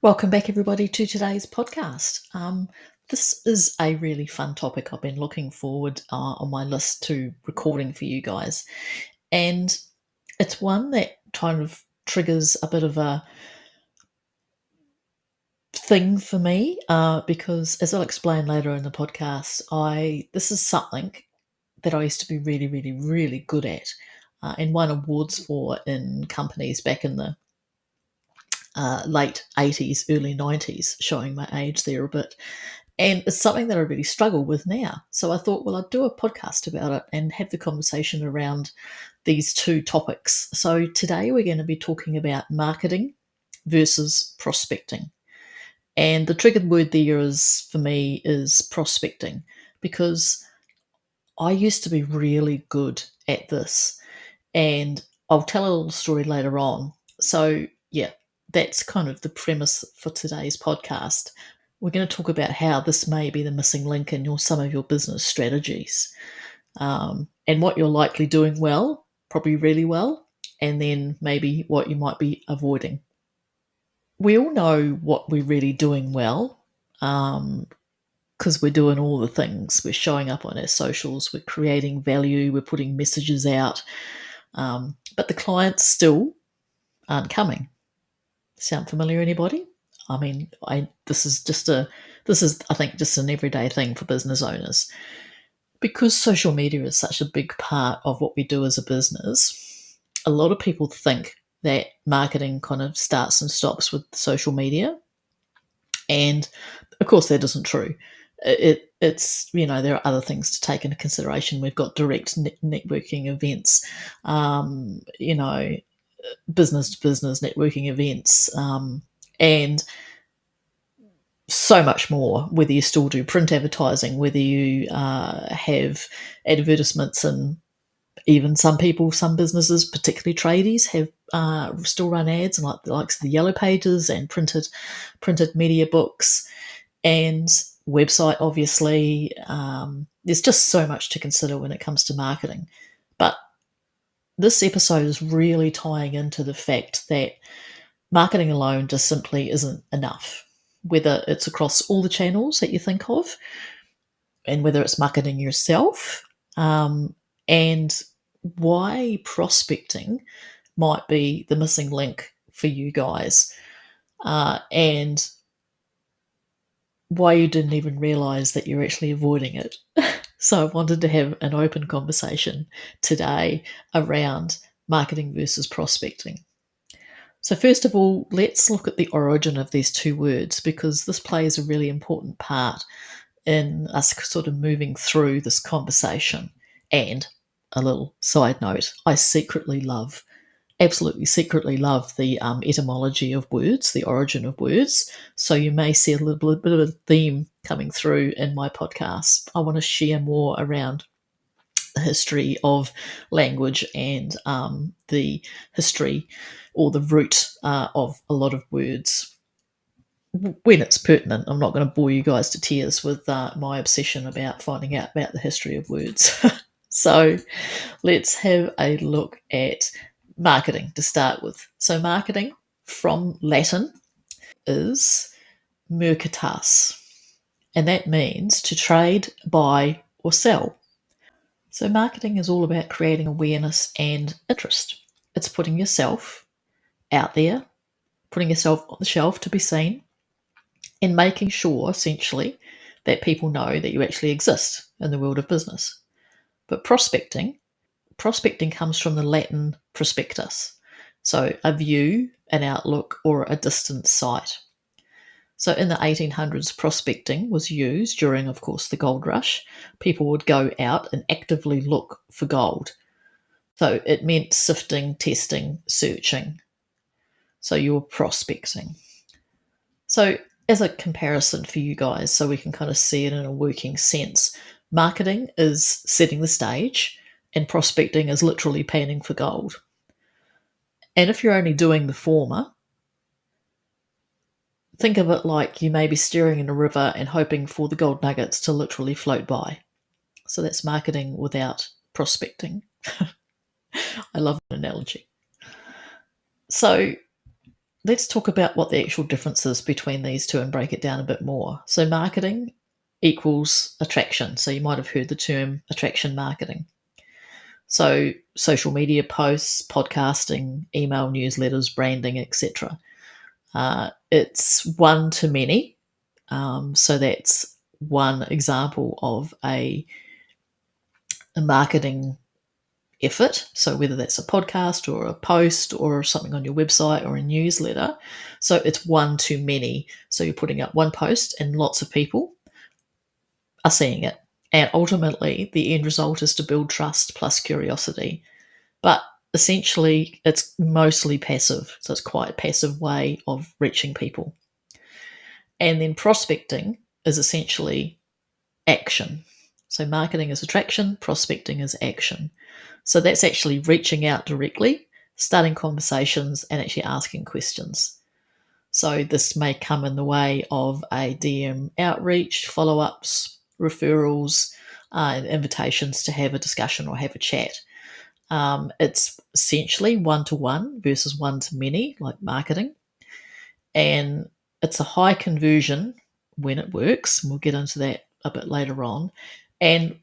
Welcome back, everybody, to today's podcast. This is a really fun topic I've been looking forward on my list to recording for you guys. And it's one that kind of triggers a bit of a thing for me because, as I'll explain later in the podcast, this is something that I used to be really, really, really good at and won awards for in companies back in the late 80s, early 90s, showing my age there a bit. And it's something that I really struggle with now. So I thought, well, I'd do a podcast about it and have the conversation around these two topics. So today we're going to be talking about marketing versus prospecting. And the triggered word there is, for me, is prospecting, because I used to be really good at this. And I'll tell a little story later on. So, yeah, that's kind of the premise for today's podcast. We're going to talk about how this may be the missing link in some of your business strategies, and what you're likely doing well, probably really well, and then maybe what you might be avoiding. We all know what we're really doing well, because we're doing all the things. We're showing up on our socials, we're creating value, we're putting messages out, but the clients still aren't coming. Sound familiar, anybody? I mean, this is I think just an everyday thing for business owners. Because social media is such a big part of what we do as a business, a lot of people think that marketing kind of starts and stops with social media. And of course, that isn't true. It's there are other things to take into consideration. We've got direct networking events, business to business networking events, and so much more, whether you still do print advertising, whether you have advertisements, and even some businesses, particularly tradies, have still run ads, and like the likes of the yellow pages and printed media books and website, obviously. There's just so much to consider when it comes to marketing. But this episode is really tying into the fact that marketing alone just simply isn't enough, whether it's across all the channels that you think of, and whether it's marketing yourself, and why prospecting might be the missing link for you guys, and why you didn't even realize that you're actually avoiding it. So I wanted to have an open conversation today around marketing versus prospecting. So, first of all, let's look at the origin of these two words, because this plays a really important part in us sort of moving through this conversation. And a little side note, I absolutely secretly love the etymology of words, the origin of words. So you may see a little bit of a theme coming through in my podcast. I want to share more around the history of language and the history or the root of a lot of words when it's pertinent. I'm not going to bore you guys to tears with my obsession about finding out about the history of words. So let's have a look at marketing to start with. So, marketing from Latin is mercatas, and that means to trade, buy, or sell. So, marketing is all about creating awareness and interest. It's putting yourself out there, putting yourself on the shelf to be seen, and making sure, essentially, that people know that you actually exist in the world of business. But prospecting comes from the Latin prospectus, so a view, an outlook, or a distant sight. So in the 1800s, prospecting was used during, of course, the gold rush. People would go out and actively look for gold. So it meant sifting, testing, searching. So you're prospecting. So, as a comparison for you guys, so we can kind of see it in a working sense, marketing is setting the stage, and prospecting is literally panning for gold. And if you're only doing the former, think of it like you may be steering in a river and hoping for the gold nuggets to literally float by. So that's marketing without prospecting. I love that analogy. So let's talk about what the actual difference is between these two and break it down a bit more. So, marketing equals attraction. So, you might have heard the term attraction marketing. So, social media posts, podcasting, email newsletters, branding, etc. It's one to many. So, that's one example of a marketing effort. So, whether that's a podcast or a post or something on your website or a newsletter. So, it's one to many. So, you're putting up one post and lots of people are seeing it. And ultimately, the end result is to build trust plus curiosity. But essentially, it's mostly passive. So, it's quite a passive way of reaching people. And then prospecting is essentially action. So, marketing is attraction, prospecting is action. So that's actually reaching out directly, starting conversations, and actually asking questions. So this may come in the way of a DM outreach, follow ups, referrals, and invitations to have a discussion or have a chat. It's essentially one to one versus one to many, like marketing. And it's a high conversion when it works. And we'll get into that a bit later on. And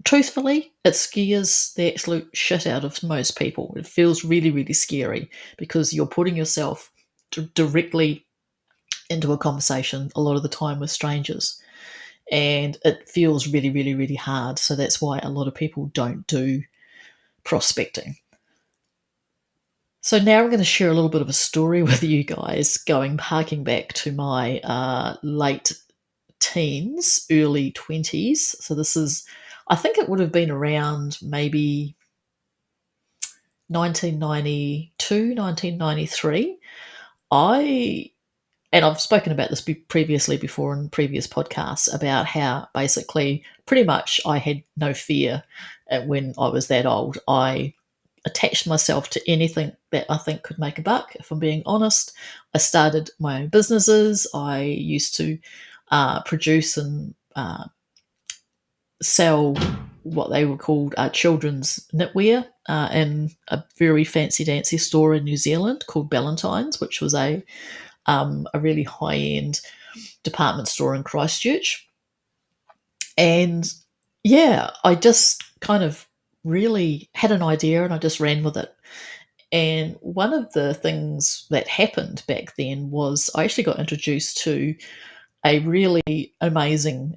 truthfully, it scares the absolute shit out of most people. It feels really, really scary because you're putting yourself directly into a conversation a lot of the time with strangers. And it feels really, really, really hard. So that's why a lot of people don't do prospecting. So now I'm going to share a little bit of a story with you guys, harking back to my late teens, early 20s. So this is, I think it would have been around maybe 1992, 1993. And I've spoken about this previously before in previous podcasts about how basically pretty much I had no fear when I was that old. I attached myself to anything that I think could make a buck, if I'm being honest. I started my own businesses. I used to produce and sell what they were called children's knitwear in a very fancy dancy store in New Zealand called Ballantyne's, which was a really high end department store in Christchurch. And yeah, I just kind of really had an idea and I just ran with it. And one of the things that happened back then was I actually got introduced to a really amazing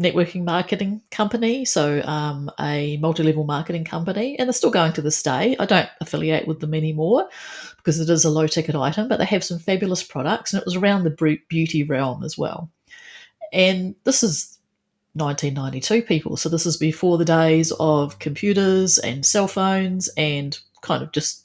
networking marketing company, so a multi-level marketing company, and they're still going to this day. I don't affiliate with them anymore because it is a low-ticket item, but they have some fabulous products, and it was around the beauty realm as well. And this is 1992, people, so this is before the days of computers and cell phones and kind of just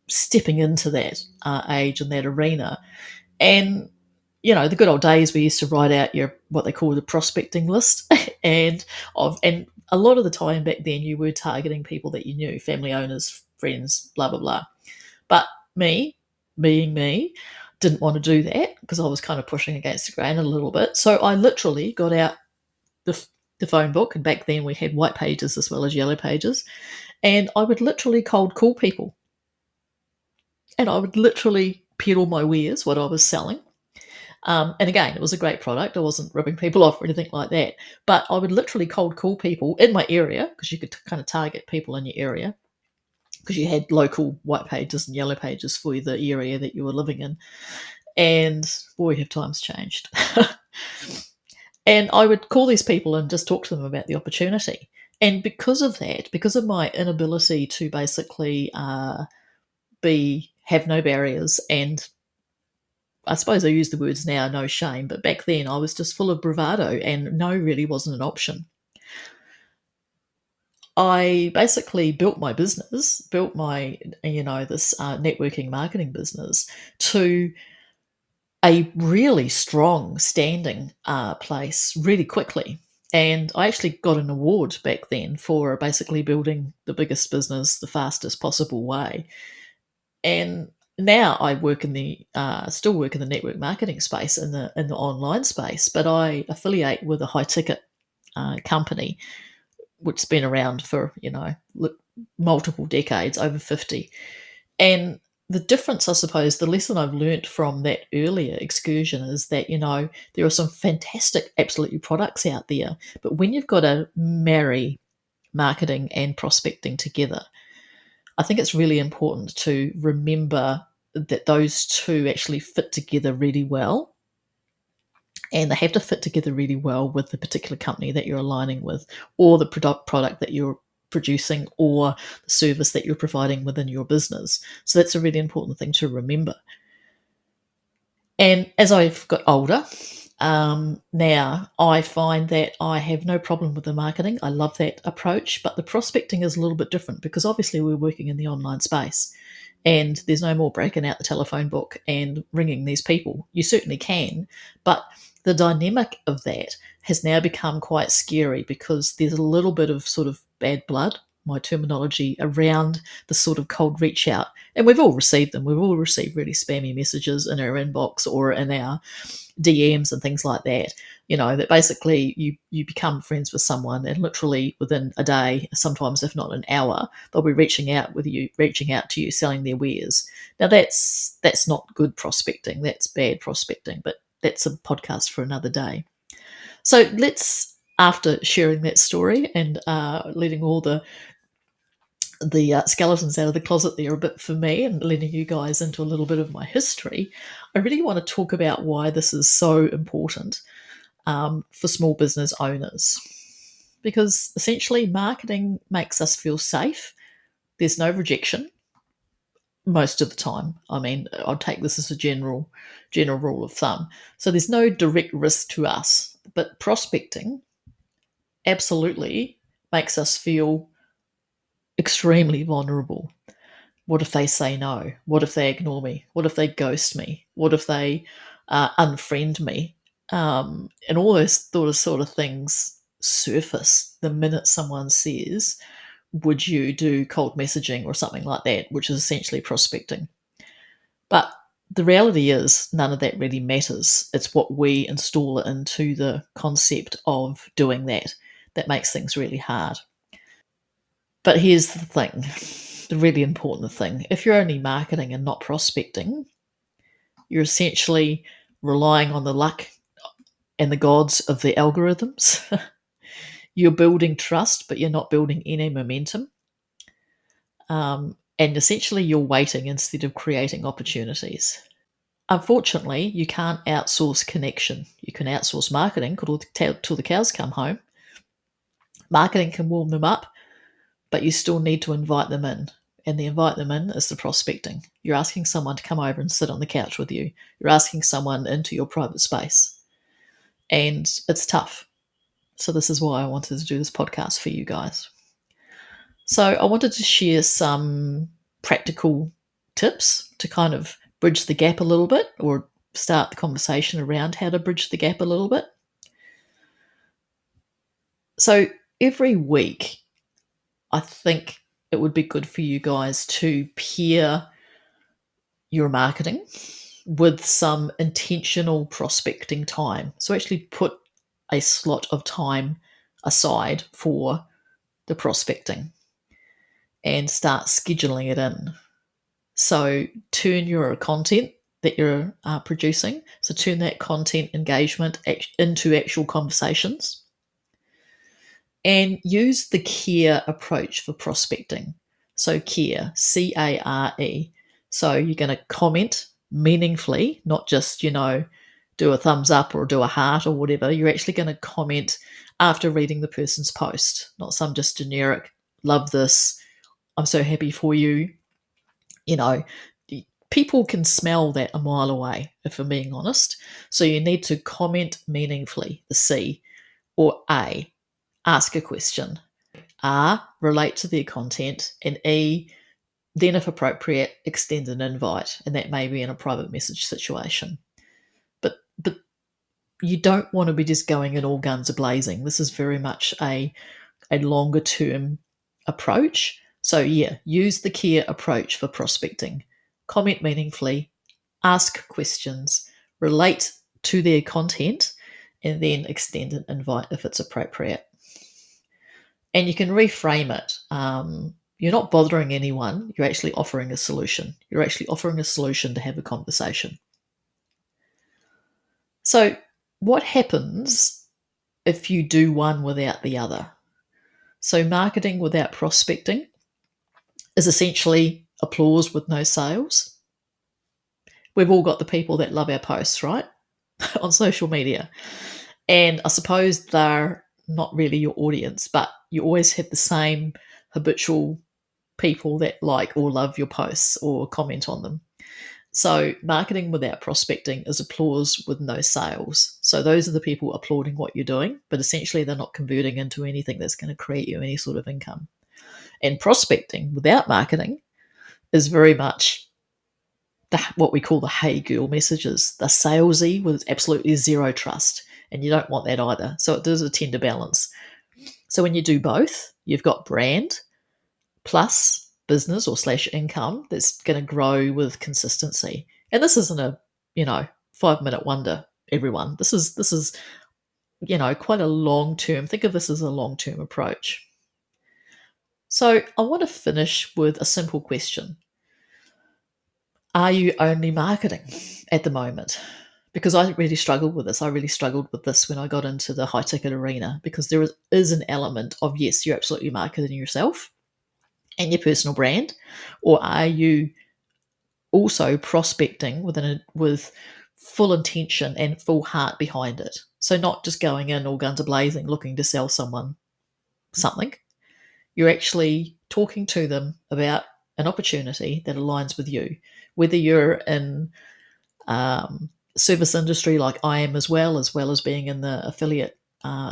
stepping into that age and that arena. And the good old days we used to write out your what they call the prospecting list, and a lot of the time back then you were targeting people that you knew, family owners, friends, blah blah blah. But me, being me, didn't want to do that because I was kind of pushing against the grain a little bit. So I literally got out the phone book, and back then we had white pages as well as yellow pages, and I would literally cold call people, and I would literally peddle my wares, what I was selling. And again, it was a great product. I wasn't ripping people off or anything like that. But I would literally cold call people in my area because you could kind of target people in your area because you had local white pages and yellow pages for the area that you were living in. And boy, have times changed. And I would call these people and just talk to them about the opportunity. And because of that, because of my inability to basically have no barriers, and I suppose I use the words now, no shame, but back then I was just full of bravado and no really wasn't an option. I basically built my business, this networking marketing business to a really strong standing place really quickly. And I actually got an award back then for basically building the biggest business the fastest possible way. And now I work in the still work in the network marketing space in the online space, but I affiliate with a high ticket company which has been around for multiple decades, over 50. And the difference, I suppose, the lesson I've learnt from that earlier excursion is that, there are some fantastic, absolutely products out there. But when you've got to marry marketing and prospecting together, I think it's really important to remember that those two actually fit together really well. And they have to fit together really well with the particular company that you're aligning with, or the product that you're producing, or the service that you're providing within your business. So that's a really important thing to remember. And as I've got older, now I find that I have no problem with the marketing. I love that approach, but the prospecting is a little bit different because obviously we're working in the online space and there's no more breaking out the telephone book and ringing these people. You certainly can, but the dynamic of that has now become quite scary because there's a little bit of sort of bad blood, my terminology, around the sort of cold reach out. And we've all received them. We've all received really spammy messages in our inbox or in our DMs and things like that. That basically you become friends with someone and literally within a day, sometimes if not an hour, they'll be reaching out to you, selling their wares. Now that's not good prospecting. That's bad prospecting, but that's a podcast for another day. So let's, after sharing that story and letting all the skeletons out of the closet there a bit for me and letting you guys into a little bit of my history, I really want to talk about why this is so important for small business owners. Because essentially, marketing makes us feel safe. There's no rejection most of the time. I mean, I'll take this as a general rule of thumb. So there's no direct risk to us, but prospecting absolutely makes us feel extremely vulnerable. What if they say no? What if they ignore me? What if they ghost me? What if they unfriend me? And all those sort of things surface the minute someone says, would you do cold messaging or something like that, which is essentially prospecting. But the reality is none of that really matters. It's what we install into the concept of doing that makes things really hard. But here's the thing, the really important thing. If you're only marketing and not prospecting, you're essentially relying on the luck and the gods of the algorithms. You're building trust, but you're not building any momentum. And essentially, you're waiting instead of creating opportunities. Unfortunately, you can't outsource connection. You can outsource marketing till the cows come home. Marketing can warm them up, but you still need to invite them in. And the invite them in is the prospecting. You're asking someone to come over and sit on the couch with you. You're asking someone into your private space. And it's tough. So this is why I wanted to do this podcast for you guys. So I wanted to share some practical tips to kind of bridge the gap a little bit, or start the conversation around how to bridge the gap a little bit. So every week, I think it would be good for you guys to pair your marketing with some intentional prospecting time. So actually put a slot of time aside for the prospecting and start scheduling it in. So turn your content that you're producing, so turn that content engagement into actual conversations, and use the CARE approach for prospecting. So CARE, CARE. So you're going to comment meaningfully, not just, do a thumbs up or do a heart or whatever. You're actually going to comment after reading the person's post, not some just generic, love this, I'm so happy for you. People can smell that a mile away, if I'm being honest. So you need to comment meaningfully, the C, or A, ask a question. R, relate to their content. And E, then if appropriate, extend an invite. And that may be in a private message situation. But you don't want to be just going in all guns a-blazing. This is very much a longer term approach. So yeah, use the CARE approach for prospecting. Comment meaningfully, ask questions, relate to their content, and then extend an invite if it's appropriate. And you can reframe it You're not bothering anyone. You're actually offering a solution. You're actually offering a solution to have a conversation. So, what happens if you do one without the other? So, marketing without prospecting is essentially applause with no sales. We've all got the people that love our posts, right? On social media. And I suppose they're not really your audience, but you always have the same habitual people that like or love your posts or comment on them. So, marketing without prospecting is applause with no sales. So, those are the people applauding what you're doing, but essentially they're not converting into anything that's going to create you any sort of income. And prospecting without marketing is very much what we call the hey girl messages. They're salesy with absolutely zero trust, and you don't want that either. So, it does a tender balance. So, when you do both, you've got brand plus business or slash income that's going to grow with consistency. And this isn't a, 5-minute wonder, everyone. This is quite a long term. Think of this as a long term approach. So I want to finish with a simple question. Are you only marketing at the moment? Because I really struggled with this. I really struggled with this when I got into the high ticket arena, because there is an element of, yes, you're absolutely marketing yourself and your personal brand, or are you also prospecting with full intention and full heart behind it? So not just going in all guns a blazing looking to sell someone something. You're actually talking to them about an opportunity that aligns with you, whether you're in service industry like I am, as well as being in the affiliate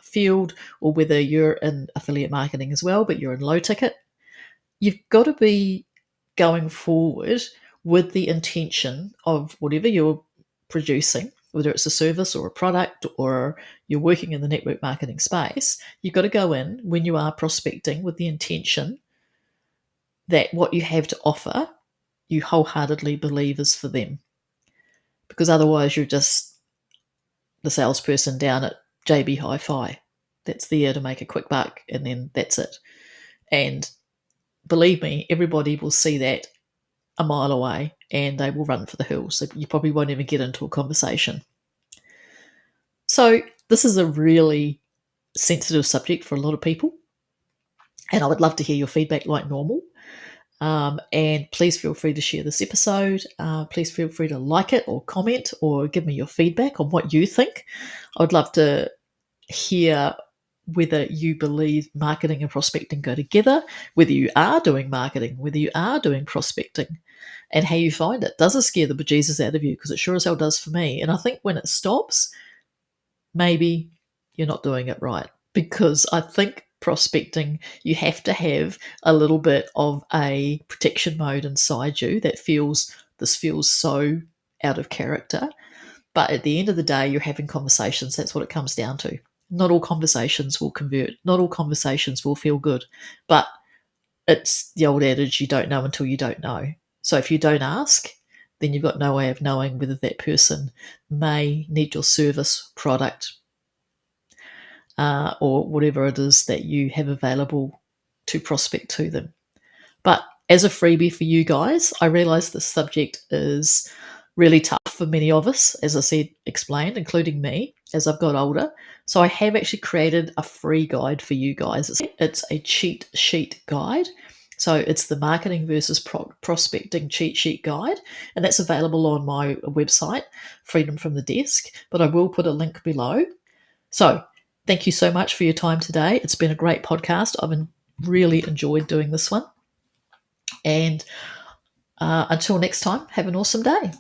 field, or whether you're in affiliate marketing as well, but you're in low ticket. You've got to be going forward with the intention of whatever you're producing, whether it's a service or a product or you're working in the network marketing space. You've got to go in when you are prospecting with the intention that what you have to offer, you wholeheartedly believe is for them. Because otherwise, you're just the salesperson down at JB Hi-Fi that's there to make a quick buck, and then that's it. And believe me, everybody will see that a mile away and they will run for the hills. So you probably won't even get into a conversation. So this is a really sensitive subject for a lot of people, and I would love to hear your feedback like normal. And please feel free to share this episode. Please feel free to like it or comment or give me your feedback on what you think. I would love to hear whether you believe marketing and prospecting go together, whether you are doing marketing, whether you are doing prospecting, and how you find it. Does it scare the bejesus out of you? Because it sure as hell does for me. And I think when it stops, maybe you're not doing it right. Because I think prospecting, you have to have a little bit of a protection mode inside you that this feels so out of character. But at the end of the day, you're having conversations. That's what it comes down to. Not all conversations will convert. Not all conversations will feel good. But it's the old adage, you don't know until you don't know. So if you don't ask, then you've got no way of knowing whether that person may need your service, product, or whatever it is that you have available to prospect to them. But as a freebie for you guys, I realise this subject is really tough for many of us, as I said, explained, including me, as I've got older. So I have actually created a free guide for you guys. It's a cheat sheet guide. So it's the marketing versus prospecting cheat sheet guide, and that's available on my website, Freedom from the Desk, but I will put a link below. So thank you so much for your time today. It's been a great podcast. I've really enjoyed doing this one. And until next time, have an awesome day.